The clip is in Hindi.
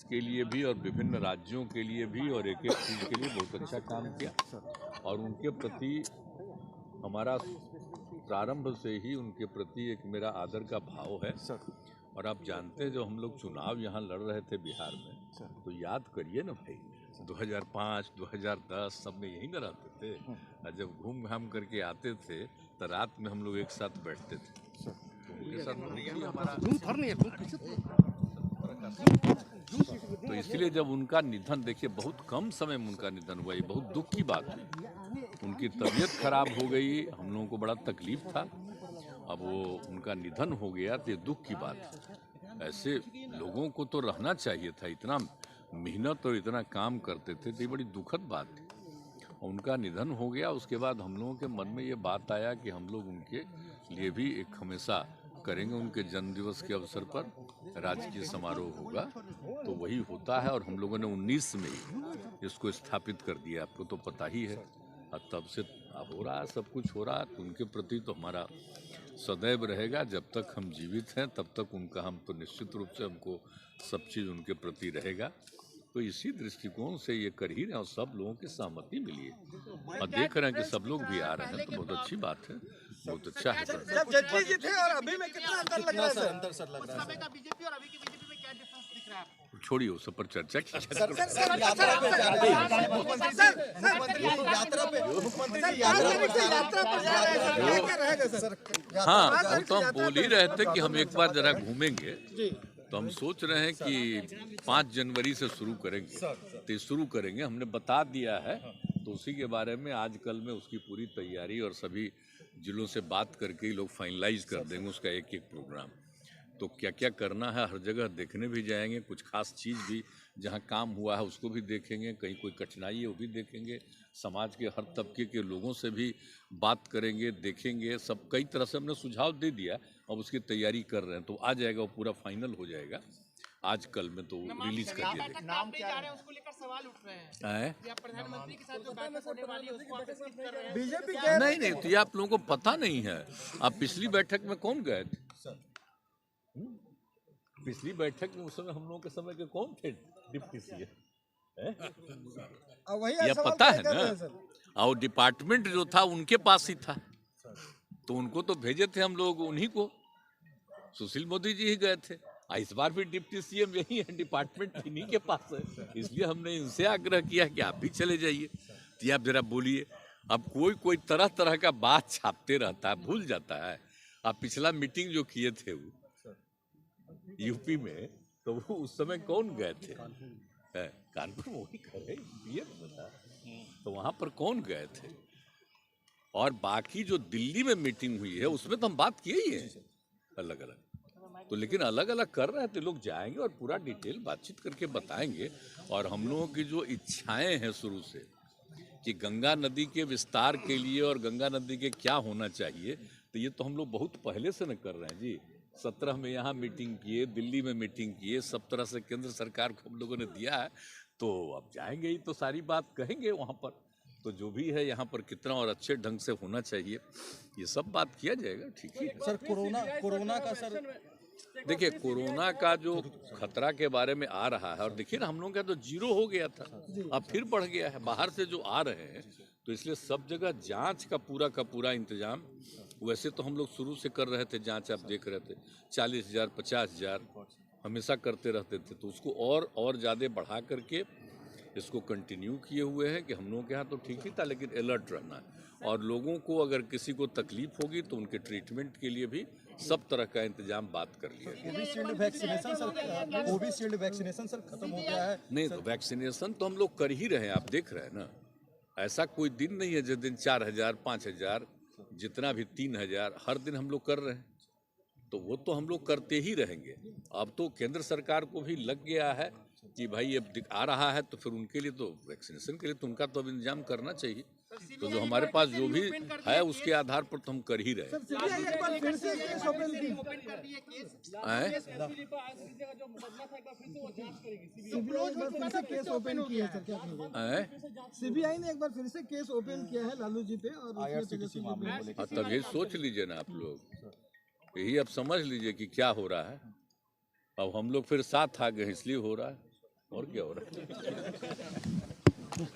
के लिए भी और विभिन्न राज्यों के लिए भी और एक एक चीज़ के लिए बहुत अच्छा काम किया और उनके प्रति हमारा प्रारंभ से ही उनके प्रति एक मेरा आदर का भाव है और आप जानते हैं जो हम लोग चुनाव यहाँ लड़ रहे थे बिहार में तो याद करिए ना भाई 2005, 2010 सब में यही न रहते थे और जब घूम घाम करके आते थे तो रात में हम लोग एक साथ बैठते थे तो उनके साथ हमारा तो इसलिए जब उनका निधन देखिए बहुत कम समय में उनका निधन हुआ ये बहुत दुख की बात हुई। उनकी तबीयत खराब हो गई, हम लोगों को बड़ा तकलीफ था। अब वो उनका निधन हो गया तो ये दुख की बात है। ऐसे लोगों को तो रहना चाहिए था, इतना मेहनत और इतना काम करते थे, तो ये बड़ी दुखद बात थी। उनका निधन हो गया उसके बाद हम लोगों के मन में ये बात आया कि हम लोग उनके लिए भी एक हमेशा करेंगे। उनके जन्मदिवस के अवसर पर राजकीय समारोह होगा तो वही होता है और हम लोगों ने 19 में ही इसको स्थापित कर दिया, आपको तो पता ही है। और तब से अब हो रहा है, सब कुछ हो रहा है, तो उनके प्रति तो हमारा सदैव रहेगा। जब तक हम जीवित हैं तब तक उनका हम तो निश्चित रूप से हमको सब चीज़ उनके प्रति रहेगा। तो इसी दृष्टिकोण से ये कर ही रहे और सब लोगों की सहमति मिली है और देख रहे हैं कि सब लोग भी आ रहे हैं, तो बहुत अच्छी बात है, बहुत अच्छा है। जब जेटली जी थे और अभी में कितना अंतर लग रहा है सर? अंतर सर लग रहा है। बीजेपी और अभी की बीजेपी में क्या डिफरेंस दिख रहा है आपको? छोड़िए उस सब पर चर्चा की। सर यात्रा पे जा रहे हैं हाँ वो तो हम बोल ही रहे थे कि हम एक बार जरा घूमेंगे, तो हम सोच रहे हैं कि 5 जनवरी से शुरू करेंगे, तो शुरू करेंगे हमने बता दिया है। तो उसी के बारे में आज कल में उसकी पूरी तैयारी और सभी जिलों से बात करके ही लोग फाइनलाइज कर देंगे उसका एक एक प्रोग्राम। तो क्या क्या करना है हर जगह देखने भी जाएंगे, कुछ खास चीज़ भी जहाँ काम हुआ है उसको भी देखेंगे, कहीं कोई कठिनाई है वो भी देखेंगे, समाज के हर तबके के लोगों से भी बात करेंगे, देखेंगे। सब कई तरह से हमने सुझाव दे दिया, अब उसकी तैयारी कर रहे हैं, तो आ जाएगा वो पूरा फाइनल हो जाएगा आज कल में, तो रिलीज कर दिया जाएगा। नाम क्या है उसको लेकर सवाल उठ रहे हैं कि आप प्रधानमंत्री के साथ जो बैठक होने वाली है उसको आप स्किप कर रहे हैं। बीजेपी नहीं तो ये आप लोगों को पता नहीं है। आप पिछली बैठक में कौन गए थे? पिछली बैठक में उस समय हम लोगों के समय के कौन थे डिप्टी सीएम? यह पता है ना, और डिपार्टमेंट जो था उनके पास ही था, तो उनको तो भेजे थे हम लोग उन्हीं को, सुशील मोदी जी ही गए थे। इस बार भी डिप्टी सीएम यही है, डिपार्टमेंट इन्हीं के पास है, इसलिए हमने इनसे आग्रह किया कि आप भी चले जाइए। तो आप जरा बोलिए, अब कोई तरह तरह का बात छापते रहता है, भूल जाता है। आप पिछला मीटिंग जो किए थे वो यूपी में, तो वो उस समय कौन गए थे? कानपुर में वही करे बता, तो वहां पर कौन गए थे? और बाकी जो दिल्ली में मीटिंग हुई है उसमें तो हम बात किए ही है अलग अलग, तो लेकिन अलग अलग कर रहे थे लोग, जाएंगे और पूरा डिटेल बातचीत करके बताएंगे। और हम लोगों की जो इच्छाएं हैं शुरू से कि गंगा नदी के विस्तार के लिए और गंगा नदी के क्या होना चाहिए, तो ये तो हम लोग बहुत पहले से न कर रहे हैं जी। 17 में यहाँ मीटिंग किए, दिल्ली में मीटिंग किए, सब तरह से केंद्र सरकार को हम लोगों ने दिया है, तो अब जाएंगे ही तो सारी बात कहेंगे वहाँ पर। तो जो भी है यहाँ पर कितना और अच्छे ढंग से होना चाहिए ये सब बात किया जाएगा, ठीक है। सर कोरोना का सर देखिए कोरोना का जो खतरा के बारे में आ रहा है, और देखिए ना हम लोगों का तो 0 हो गया था, अब फिर बढ़ गया है। बाहर से जो आ रहे हैं तो इसलिए सब जगह जांच का पूरा इंतजाम, वैसे तो हम लोग शुरू से कर रहे थे जांच, आप देख रहे थे 40,000 50,000 हमेशा करते रहते थे, तो उसको और ज़्यादा बढ़ा करके इसको कंटिन्यू किए हुए हैं कि हम लोगों के यहाँ तो ठीक ही था, लेकिन अलर्ट रहना है। और लोगों को अगर किसी को तकलीफ होगी तो उनके ट्रीटमेंट के लिए भी सब तरह का इंतजाम बात कर लिया गया। कोविशील्ड वैक्सीनेशन सर खत्म हो गया है। नहीं तो वैक्सीनेशन तो हम लोग कर ही रहे हैं, आप देख रहे हैं ना। ऐसा कोई दिन नहीं है जिस दिन 4,000 5,000 जितना भी 3,000 हर दिन हम लोग कर रहे हैं, तो वो तो हम लोग करते ही रहेंगे। अब तो केंद्र सरकार को भी लग गया है कि भाई अब आ रहा है, तो फिर उनके लिए तो वैक्सीनेशन के लिए तो उनका तो अब इंतजाम करना चाहिए। तो जो हमारे पास जो भी है उसके आधार पर तो हम कर ही रहे हैं। सीबीआई ने एक बार फिर से केस ओपन किया है लालू जी पे, और तब ये सोच लीजिए ना आप लोग, यही अब समझ लीजिए कि क्या हो रहा है। अब हम लोग फिर साथ आ गए इसलिए हो रहा है। और क्या हो रहा है?